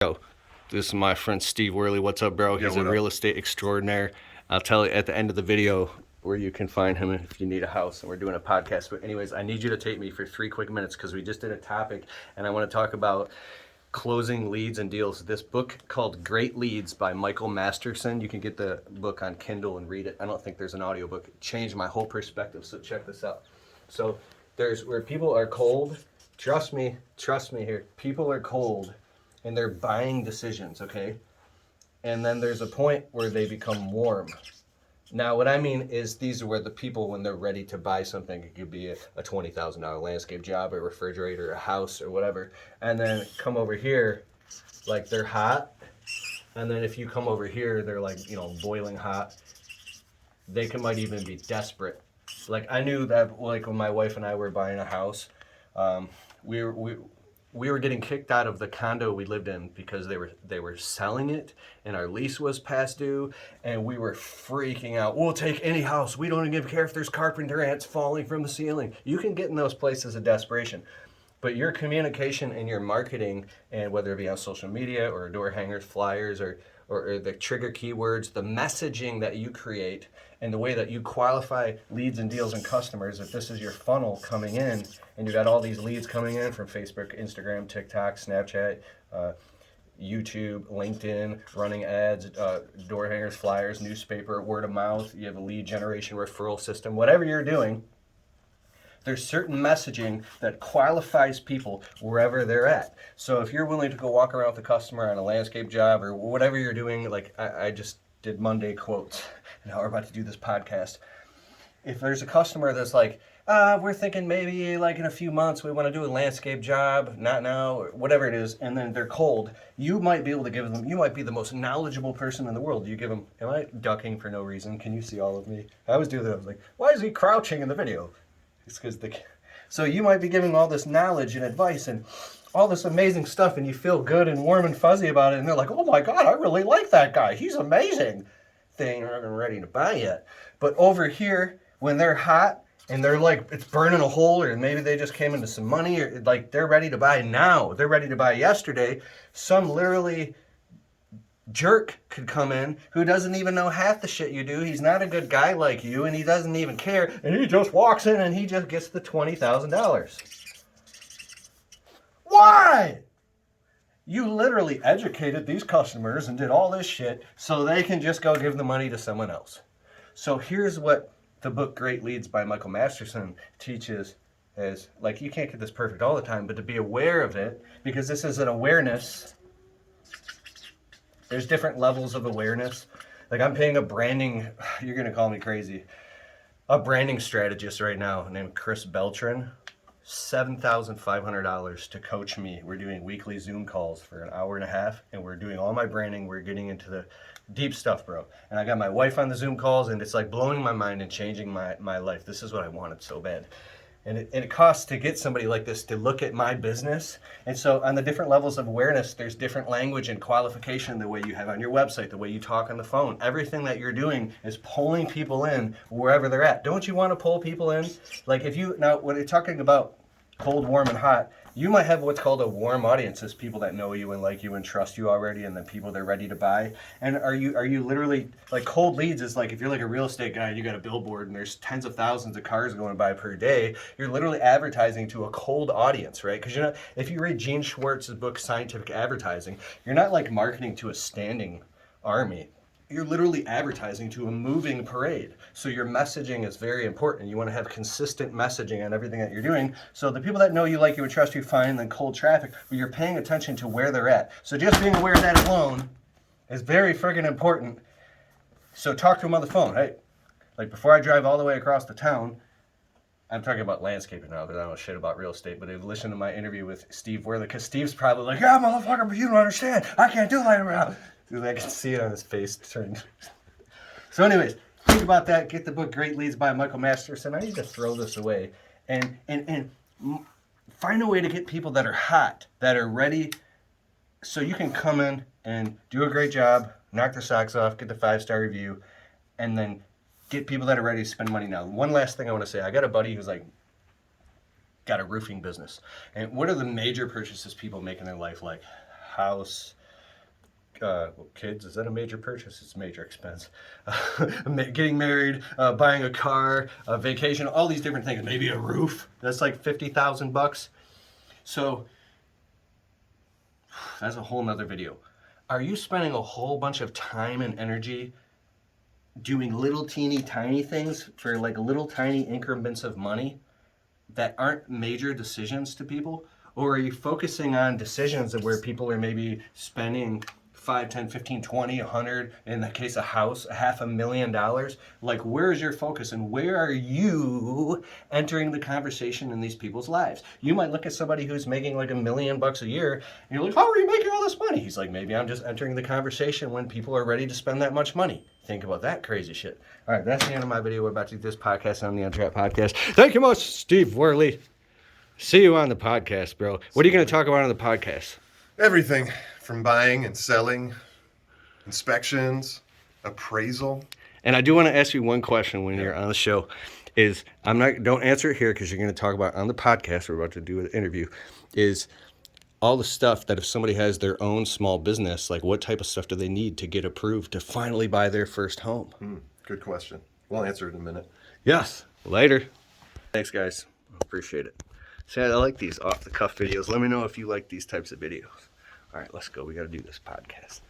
Yo, this is my friend Steve Worley. What's up, bro? He's a real estate extraordinaire. I'll tell you at the end of the video where you can find him if you need a house, and we're doing a podcast. But anyways, I need you to take me for 3 quick minutes because we just did a topic, and I want to talk about closing leads and deals. This book called Great Leads by Michael Masterson. You can get the book on Kindle and read it. I don't think there's an audiobook. It changed my whole perspective, so check this out. So there's where people are cold. Trust me here. People are cold and they're buying decisions, okay? And then there's a point where they become warm. Now, what I mean is these are where the people, when they're ready to buy something, it could be a $20,000 landscape job, a refrigerator, a house, or whatever, and then come over here, like they're hot, and then if you come over here, they're like, boiling hot. They might even be desperate. Like I knew that, like when my wife and I were buying a house, we were getting kicked out of the condo we lived in because they were selling it and our lease was past due, and we were freaking out. We'll take any house. We don't even care if there's carpenter ants falling from the ceiling. You can get in those places of desperation. But your communication and your marketing, and whether it be on social media or door hangers, flyers, or the trigger keywords, the messaging that you create and the way that you qualify leads and deals and customers, if this is your funnel coming in and you got all these leads coming in from Facebook, Instagram, TikTok, Snapchat, YouTube, LinkedIn, running ads, door hangers, flyers, newspaper, word of mouth, you have a lead generation referral system, whatever you're doing, there's certain messaging that qualifies people wherever they're at. So if you're willing to go walk around with a customer on a landscape job or whatever you're doing, like I just did Monday quotes, and now we're about to do this podcast. If there's a customer that's like, we're thinking maybe like in a few months we want to do a landscape job, not now, or whatever it is, and then they're cold, you might be able to give them, you might be the most knowledgeable person in the world. You give them, am I ducking for no reason? Can you see all of me? I always do that, like, why is he crouching in the video? It's because so you might be giving all this knowledge and advice and all this amazing stuff, and you feel good and warm and fuzzy about it, and they're like, oh my God, I really like that guy. He's amazing. They aren't ready to buy yet. But over here, when they're hot and they're like, it's burning a hole, or maybe they just came into some money, or like they're ready to buy now. They're ready to buy yesterday. Some literally jerk could come in who doesn't even know half the shit you do. He's not a good guy like you, and he doesn't even care, and he just walks in and he just gets the $20,000. Why? You literally educated these customers and did all this shit so they can just go give the money to someone else. So here's what the book Great Leads by Michael Masterson teaches is, like, you can't get this perfect all the time, but to be aware of it, because this is an awareness. There's different levels of awareness. Like I'm paying a branding, you're gonna call me crazy, a branding strategist right now named Chris Beltran, $7,500 to coach me. We're doing weekly Zoom calls for an hour and a half, and we're doing all my branding. We're getting into the deep stuff, bro. And I got my wife on the Zoom calls, and it's like blowing my mind and changing my life. This is what I wanted so bad. And it costs to get somebody like this to look at my business. And so on the different levels of awareness, there's different language and qualification, the way you have on your website, the way you talk on the phone. Everything that you're doing is pulling people in wherever they're at. Don't you want to pull people in? Like if you, now when you're talking about cold, warm, and hot, you might have what's called a warm audience. It's people that know you and like you and trust you already, and then people they're ready to buy. And are you literally, like cold leads is like if you're like a real estate guy and you got a billboard and there's tens of thousands of cars going by per day, you're literally advertising to a cold audience, right? Because if you read Gene Schwartz's book Scientific Advertising, you're not like marketing to a standing army. You're literally advertising to a moving parade. So your messaging is very important. You want to have consistent messaging on everything that you're doing. So the people that know you, like you, and trust you, fine, then cold traffic, but you're paying attention to where they're at. So just being aware of that alone is very friggin' important. So talk to them on the phone. Hey, like before I drive all the way across the town, I'm talking about landscaping now because I don't know shit about real estate, but I've listened to my interview with Steve Worley, because Steve's probably like, yeah, motherfucker, but you don't understand. I can't do that around. Dude, I can see it on his face turning. So anyways, think about that. Get the book Great Leads by Michael Masterson. I need to throw this away and find a way to get people that are hot, that are ready, so you can come in and do a great job, knock their socks off, get the 5-star review, and then get people that are ready to spend money now. One last thing I want to say. I got a buddy who's like got a roofing business. And what are the major purchases people make in their life? Like house, kids, is that a major purchase? It's a major expense. Getting married, buying a car, a vacation, all these different things. Maybe a roof. That's like $50,000. So that's a whole nother video. Are you spending a whole bunch of time and energy doing little teeny tiny things for like little tiny increments of money that aren't major decisions to people? Or are you focusing on decisions of where people are maybe spending 5, 10, 15, 20, 100, in the case of house, $500,000? Like, where's your focus and where are you entering the conversation in these people's lives? You might look at somebody who's making like $1 million a year and you're like, how are you making all this money? He's like, maybe I'm just entering the conversation when people are ready to spend that much money. Think about that crazy shit. All right, that's the end of my video. We're about to do this podcast on the Untrapped Podcast. Thank you much, Steve Worley. See you on the podcast, bro. What are you going to talk about on the podcast? Everything from buying and selling, inspections, appraisal. And I do want to ask you one question when you're on the show. Don't answer it here because you're going to talk about on the podcast. We're about to do an interview. Is all the stuff that if somebody has their own small business, like what type of stuff do they need to get approved to finally buy their first home? Good question. We'll answer it in a minute. Yes. Later. Thanks, guys. Appreciate it. See, I like these off-the-cuff videos. Let me know if you like these types of videos. All right, let's go. We got to do this podcast.